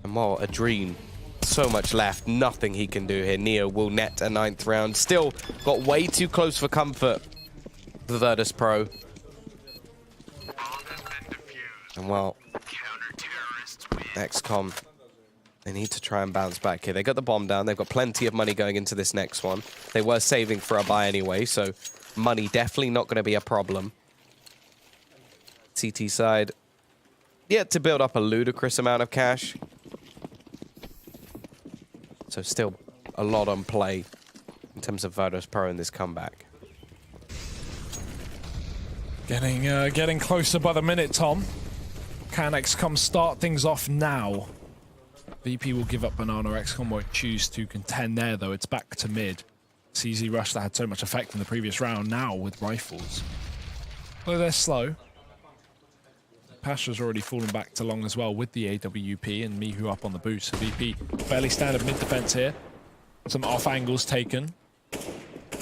And well, a dream. So much left. Nothing he can do here. Neo will net a 9th round. Still got way too close for comfort for Virtus Pro. And well, X-kom, they need to try and bounce back here. They got the bomb down. They've got plenty of money going into this next one. They were saving for a buy anyway, so money definitely not going to be a problem. CT side, yet to build up a ludicrous amount of cash. So still a lot on play in terms of Virtus Pro in this comeback. Getting closer by the minute, Tom. Can X-kom start things off now? VP will give up banana. X-kom won't choose to contend there, though. It's back to mid. CZ Rush that had so much effect in the previous round, now with rifles. Though they're slow. Pasha's already fallen back to long as well with the AWP, and Mihu up on the boost. So VP fairly standard mid defense here. Some off angles taken.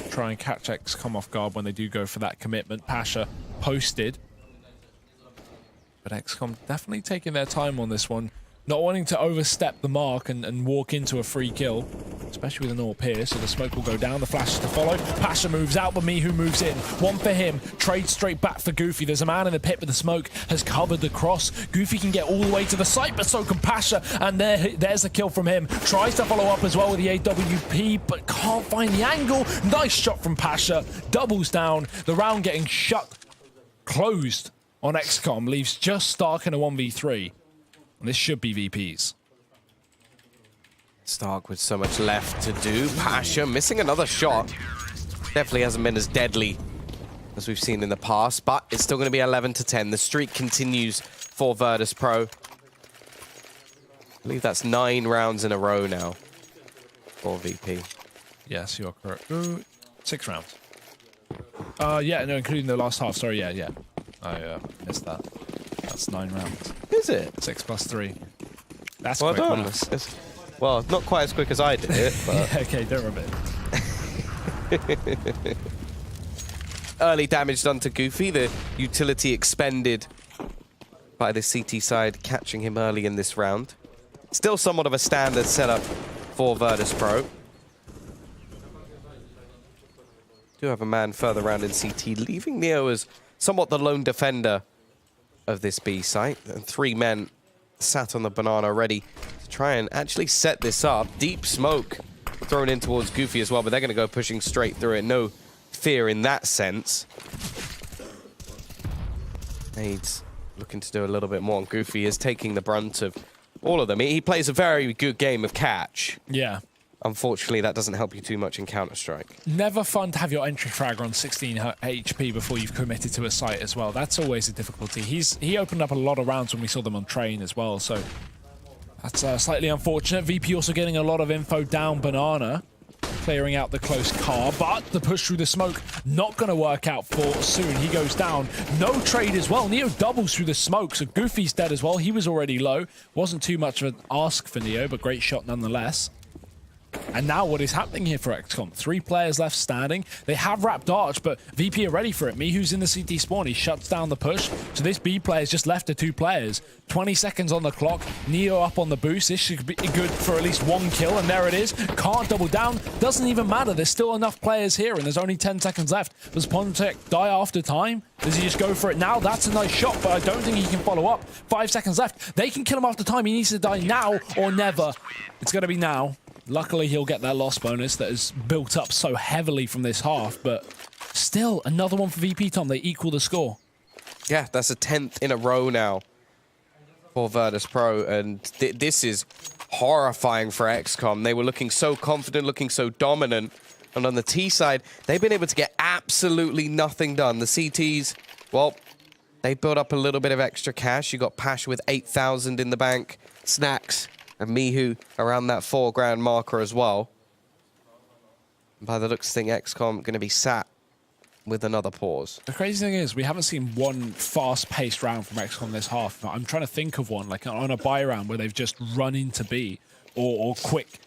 Try and catch X-kom off guard when they do go for that commitment. Pasha posted. But X-kom definitely taking their time on this one. Not wanting to overstep the mark and walk into a free kill. especially with an all pierce, so the smoke will go down, the flash to follow. Pasha moves out, but Mihu moves in. One for him, trade straight back for Goofy. There's a man in the pit, but the smoke has covered the cross. Goofy can get all the way to the site, but so can Pasha, and there's a kill from him. Tries to follow up as well with the AWP, but can't find the angle. Nice shot from Pasha, doubles down. The round getting closed on X-kom, leaves just Stark in a 1v3. And this should be VPs. Stark with so much left to do. Pasha missing another shot. Definitely hasn't been as deadly as we've seen in the past, but it's still going to be 11-10. The streak continues for Virtus Pro. I believe that's 9 rounds in a row now for VP. Yes, you're correct. 6 rounds. Yeah, no, including the last half. Sorry, yeah. I missed that. That's 9 rounds. Is it? 6 plus 3. That's well quick done. maths. Well, not quite as quick as I did it, but... Yeah, okay, don't rub it. Early damage done to Goofy. The utility expended by the CT side, catching him early in this round. Still somewhat of a standard setup for Virtus Pro. Do have a man further around in CT, leaving Neo as somewhat the lone defender of this B site. And 3 men sat on the banana ready to try and actually set this up. Deep smoke thrown in towards Goofy as well, but they're going to go pushing straight through it. No fear in that sense. Nades looking to do a little bit more, and Goofy is taking the brunt of all of them. He plays a very good game of catch. Yeah. Unfortunately, that doesn't help you too much in Counter-Strike. Never fun to have your entry fragger on 16 HP before you've committed to a site as well. That's always a difficulty. He opened up a lot of rounds when we saw them on train as well, so that's slightly unfortunate. VP also getting a lot of info down Banana, clearing out the close car, but the push through the smoke not going to work out for Soon. He goes down. No trade as well. Neo doubles through the smoke, so Goofy's dead as well. He was already low. Wasn't too much of an ask for Neo, but great shot nonetheless. And now what is happening here for X-kom? 3 players left standing. They have wrapped Arch, but VP are ready for it. Mihu's in the CT spawn. He shuts down the push. So this B player's just left to 2 players. 20 seconds on the clock. Neo up on the boost. This should be good for at least 1 kill, and there it is. Can't double down. Doesn't even matter. There's still enough players here, and there's only 10 seconds left. Does Pontek die after time? Does he just go for it now? That's a nice shot, but I don't think he can follow up. 5 seconds left. They can kill him after time. He needs to die now or never. It's going to be now. Luckily, he'll get that loss bonus that is built up so heavily from this half, but still, another one for VP, Tom. They equal the score. Yeah, that's a 10th in a row now for Virtus Pro, and this is horrifying for X-kom. They were looking so confident, looking so dominant, and on the T side, they've been able to get absolutely nothing done. The CTs, well, they built up a little bit of extra cash. You got Pash with 8,000 in the bank, Snacks and Mihu around that 4 grand marker as well. And by the looks of things, X-kom going to be sat with another pause. The crazy thing is, we haven't seen one fast-paced round from X-kom this half. I'm trying to think of one, like on a buy round where they've just run into B or quick,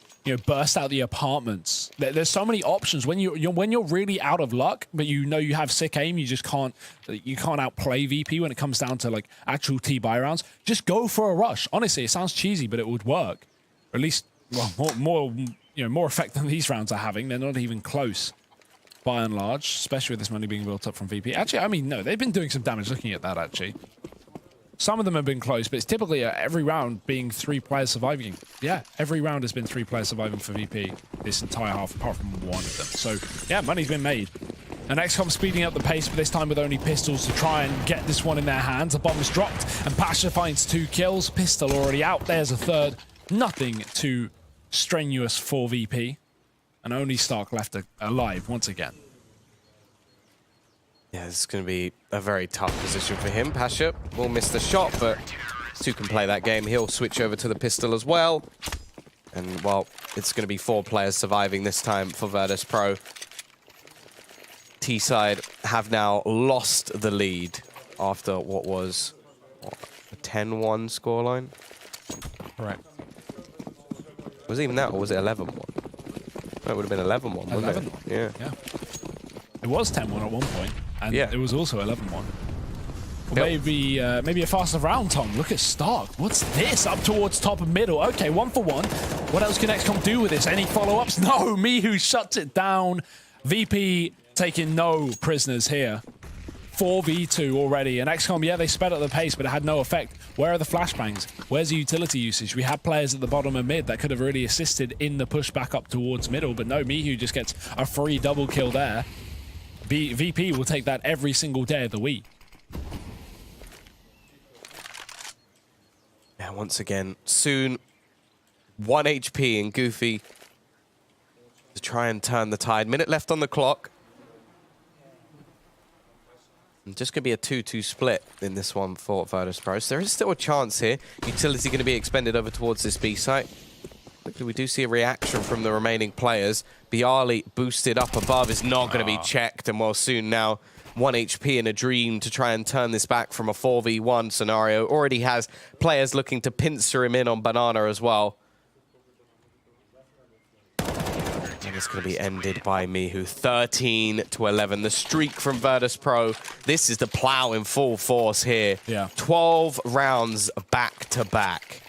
burst out the apartments. There's so many options when you're really out of luck, but you know you have sick aim. You just can't outplay VP when it comes down to like actual T buy rounds. Just go for a rush. Honestly, it sounds cheesy, but it would work. Or at least, well, more effect than these rounds are having. They're not even close, by and large, especially with this money being built up from VP. Actually, I mean, no, they've been doing some damage looking at that, actually. Some of them have been close, but it's typically every round being 3 players surviving. Yeah, every round has been 3 players surviving for VP this entire half, apart from one of them. So, yeah, money's been made. And X-kom speeding up the pace, but this time with only pistols to try and get this one in their hands. A bomb's dropped, and Pasha finds 2 kills. Pistol already out. There's a 3rd. Nothing too strenuous for VP. And only Stark left alive once again. Yeah, this is going to be a very tough position for him. Pasha will miss the shot, but Stu can play that game. He'll switch over to the pistol as well. And, well, it's going to be 4 players surviving this time for Virtus Pro. T-side have now lost the lead after what was a 10-1 scoreline. Correct. Was it even that, or was it 11-1? No, it would have been 11-1, wouldn't it? Yeah. It was 10-1 at one point. And it was also 11-1. Maybe a faster round, Tom. Look at Stark. What's this? Up towards top and middle. Okay, 1 for 1. What else can X-kom do with this? Any follow-ups? No, Mihu shuts it down. VP taking no prisoners here. 4v2 already. And X-kom, yeah, they sped up the pace, but it had no effect. Where are the flashbangs? Where's the utility usage? We had players at the bottom of mid that could have really assisted in the push back up towards middle, but no, Mihu just gets a free double kill there. VP will take that every single day of the week. Yeah, once again, soon 1 HP and Goofy to try and turn the tide. Minute left on the clock. And just going to be a 2-2 split in this one for Virtus.pro. So there is still a chance here. Utility going to be expended over towards this B site. Quickly, we do see a reaction from the remaining players. Bialy boosted up above is not going to be checked, and well, soon now 1 HP in a dream to try and turn this back from a 4v1 scenario. Already has players looking to pincer him in on Banana as well. And it's going to be ended by Mihu. 13-11. The streak from Virtus.pro. This is the plow in full force here. Yeah. 12 rounds back to back.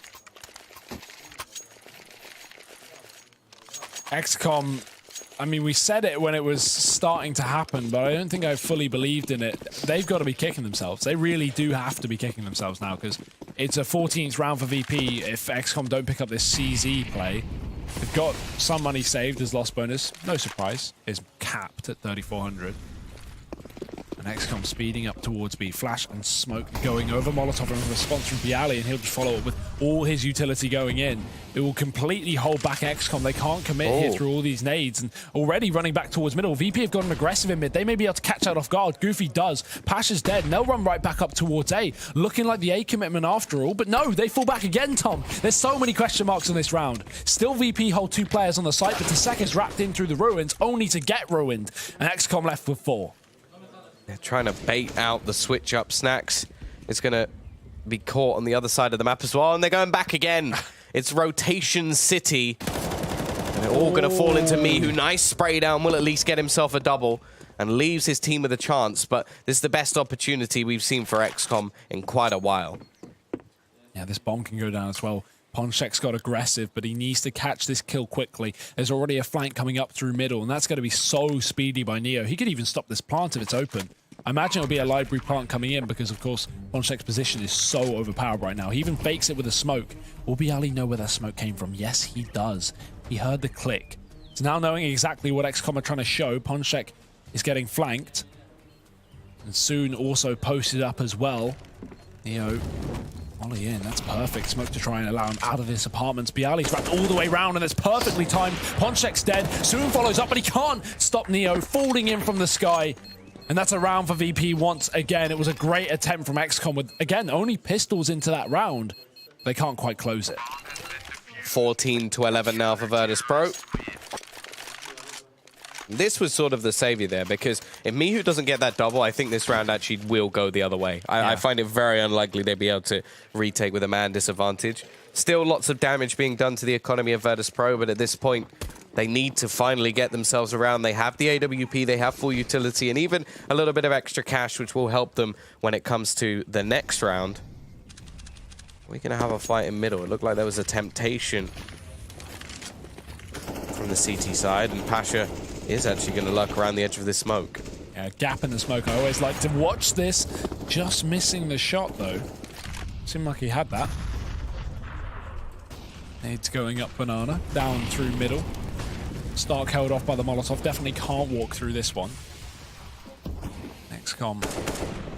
X-kom, I mean, we said it when it was starting to happen, but I don't think I fully believed in it. They've got to be kicking themselves. They really do have to be kicking themselves now, because it's a 14th round for VP if X-kom don't pick up this CZ play. They've got some money saved as loss bonus. No surprise. It's capped at 3,400. And X-kom speeding up towards B. Flash and smoke going over Molotov in response from Bialy, and he'll just follow up with all his utility going in. It will completely hold back X-kom. They can't commit here through all these nades, and already running back towards middle. VP have gotten aggressive in mid. They may be able to catch out off guard. Goofy does. Pasha's dead, and they'll run right back up towards A. Looking like the A commitment after all, but no, they fall back again, Tom. There's so many question marks in this round. Still VP hold 2 players on the site, but Tasek is wrapped in through the ruins, only to get ruined, and X-kom left with 4. They're trying to bait out the switch up. Snacks is going to be caught on the other side of the map as well, and they're going back again. It's Rotation City, and they're all going to fall into Mihu. Nice spray down, will at least get himself a double and leaves his team with a chance, but this is the best opportunity we've seen for X-kom in quite a while. Yeah, this bomb can go down as well. Ponchek's got aggressive, but he needs to catch this kill quickly. There's already a flank coming up through middle, and that's going to be so speedy by Neo. He could even stop this plant if it's open. I imagine it'll be a library plant coming in because, of course, Ponchek's position is so overpowered right now. He even fakes it with a smoke. Will Bialy know where that smoke came from? Yes, he does. He heard the click. So now knowing exactly what X-kom are trying to show, Ponchek is getting flanked. And soon also posted up as well. Neo... Ollie in, that's perfect. Smoke to try and allow him out of this apartment. Bialy's wrapped all the way around, and it's perfectly timed. Ponchek's dead. Soon follows up, but he can't stop Neo falling in from the sky. And that's a round for VP once again. It was a great attempt from X-kom with, again, only pistols into that round. They can't quite close it. 14-11 now for Virtus.pro. This was sort of the savior there, because if Mihu doesn't get that double, I think this round actually will go the other way. I find it very unlikely they'd be able to retake with a man disadvantage. Still lots of damage being done to the economy of Virtus.pro, but at this point, they need to finally get themselves around. They have the AWP, they have full utility, and even a little bit of extra cash, which will help them when it comes to the next round. We're going to have a fight in middle. It looked like there was a temptation from the CT side, and Pasha is actually going to lurk around the edge of this smoke. Yeah, gap in the smoke. I always like to watch this. Just missing the shot, though. Seemed like he had that. Nades going up Banana, down through middle. Stark held off by the Molotov. Definitely can't walk through this one. X-kom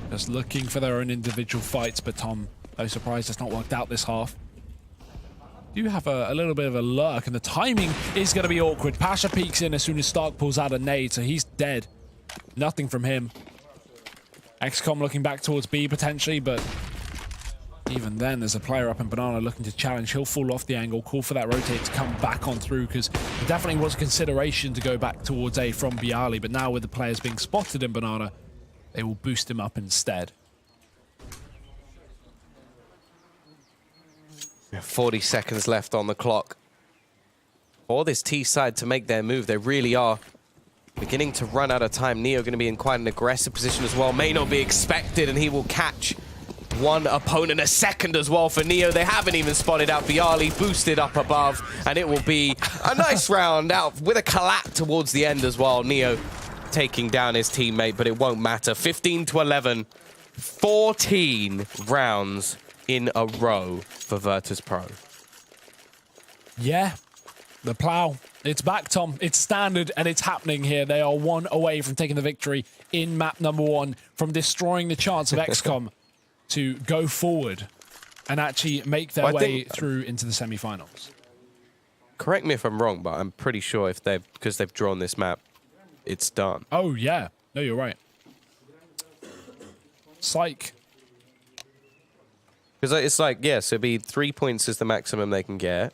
just looking for their own individual fights, but Tom, no surprise, has not worked out this half. Do have a little bit of a lurk, and the timing is going to be awkward. Pasha peeks in as soon as Stark pulls out a nade, so he's dead. Nothing from him. X-kom looking back towards B potentially, but even then there's a player up in Banana looking to challenge. He'll fall off the angle, call for that rotate to come back on through, because it definitely was a consideration to go back towards A from Bialy, but now with the players being spotted in Banana, they will boost him up instead. 40 seconds left on the clock for this T side to make their move. They really are beginning to run out of time. Neo going to be in quite an aggressive position as well. May not be expected, and he will catch one opponent a second as well for Neo. They haven't even spotted out Bialy, boosted up above, and it will be a nice round out with a collapse towards the end as well. Neo taking down his teammate, but it won't matter. 15 to 11, 14 rounds in a row for Virtus Pro. Yeah, the plow. It's back, Tom. It's standard, and it's happening here. They are one away from taking the victory in map number 1, from destroying the chance of X-kom to go forward and actually make their way through into the semi-finals. Correct me if I'm wrong, but I'm pretty sure because they've drawn this map, it's done. Oh, yeah. No, you're right. Psych. Because it's like, yeah, so it'd be 3 points is the maximum they can get.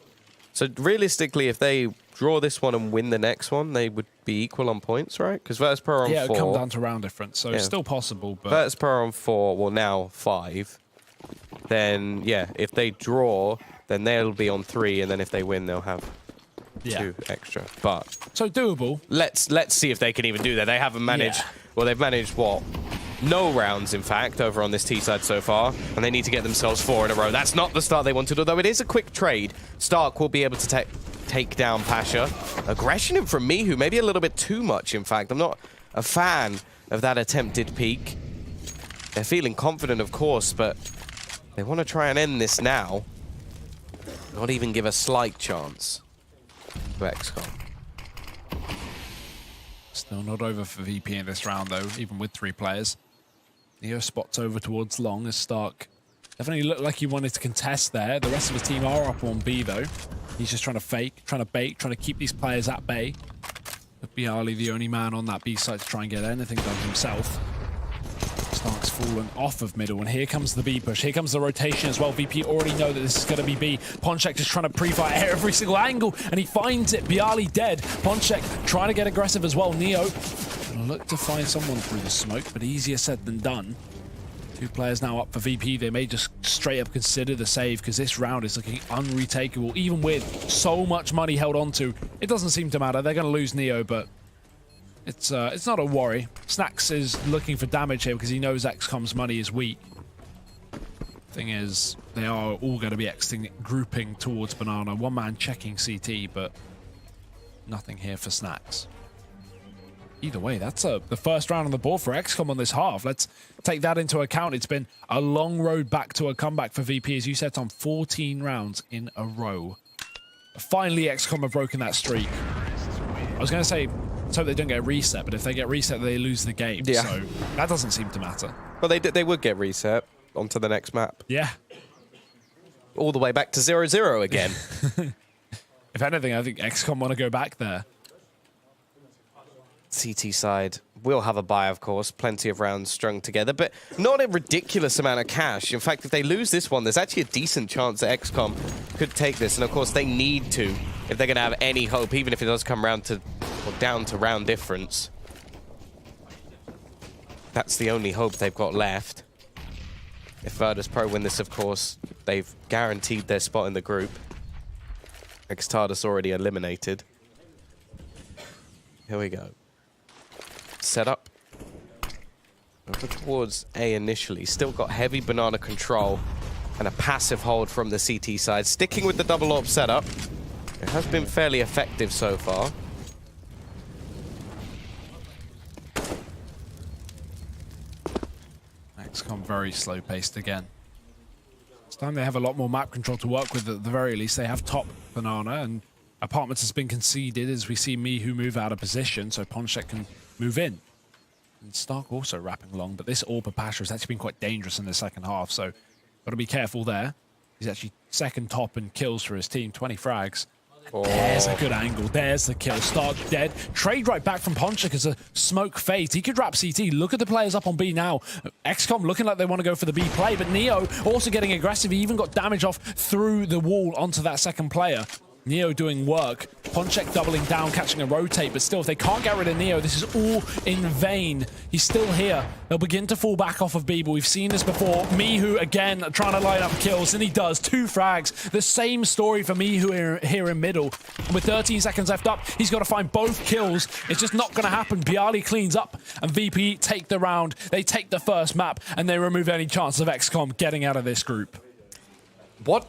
So realistically, if they draw this one and win the next one, they would be equal on points, right? Because Virtus Pro are on 4. Yeah, it'll come down to round difference, so it's still possible. But Virtus Pro are on 4, well, now 5. Then, yeah, if they draw, then they'll be on 3, and then if they win, they'll have 2 extra. But so doable. Let's see if they can even do that. They haven't managed. Yeah. Well, they've managed what? No rounds, in fact, over on this T side so far, and they need to get themselves 4 in a row. That's not the start they wanted, although it is a quick trade. Stark will be able to take down Pasha. Aggression in from Mihu, maybe a little bit too much, in fact. I'm not a fan of that attempted peek. They're feeling confident, of course, but they want to try and end this now. Not even give a slight chance to X-kom. Still not over for VP in this round, though, even with 3 players. Neo spots over towards Long as Stark definitely looked like he wanted to contest there. The rest of his team are up on B, though. He's just trying to fake, trying to bait, trying to keep these players at bay. But Bialy, the only man on that B side to try and get anything done himself. Stark's fallen off of middle, and here comes the B push. Here comes the rotation as well. VP already know that this is going to be B. Ponchek just trying to pre-fire every single angle, and he finds it. Bialy dead. Ponchek trying to get aggressive as well. Neo look to find someone through the smoke, but easier said than done. 2 players now up for VP. They may just straight up consider the save, because this round is looking unretakeable, even with so much money held onto. It doesn't seem to matter. They're going to lose Neo, but it's not a worry. Snacks is looking for damage here because he knows X-kom's money is weak. Thing is, they are all going to be exiting, grouping towards Banana. One man checking CT, but nothing here for Snacks. Either way, that's the first round on the board for X-kom on this half. Let's take that into account. It's been a long road back to a comeback for VP, as you said, Tom. 14 rounds in a row. Finally, X-kom have broken that streak. I was going to say, let's hope they don't get reset, but if they get reset, they lose the game. Yeah. So that doesn't seem to matter. Well, they would get reset onto the next map. Yeah. All the way back to 0-0 again. If anything, I think X-kom want to go back there. CT side will have a buy, of course. Plenty of rounds strung together, but not a ridiculous amount of cash. In fact, if they lose this one, there's actually a decent chance that X-kom could take this. And of course, they need to if they're going to have any hope, even if it does come round to, or down to round difference. That's the only hope they've got left. If Virtus Pro win this, of course, they've guaranteed their spot in the group. Xtardus already eliminated. Here we go. Set up over towards A initially. Still got heavy banana control and a passive hold from the CT side. Sticking with the double AWP setup. It has been fairly effective so far. X-kom very slow paced again. This time they have a lot more map control to work with. At the very least, they have top banana, and Apartments has been conceded as we see Mihu move out of position, so Ponchek can move in. And Stark also wrapping along, but this AWP Pasha has actually been quite dangerous in the second half, so got to be careful there. He's actually second top in kills for his team, 20 frags. Oh. There's a good angle. There's the kill. Stark dead. Trade right back from Ponchek as a smoke fade. He could wrap CT. Look at the players up on B now. X-kom looking like they want to go for the B play, but Neo also getting aggressive. He even got damage off through the wall onto that second player. Neo doing work. Ponchek doubling down, catching a rotate, but still, if they can't get rid of Neo, this is all in vain. He's still here. They'll begin to fall back off of B, but we've seen this before. Mihu, again, trying to line up kills, and he does. 2 frags. The same story for Mihu here in middle. And with 13 seconds left up, he's got to find both kills. It's just not going to happen. Bialy cleans up, and VP take the round. They take the first map, and they remove any chance of X-kom getting out of this group. What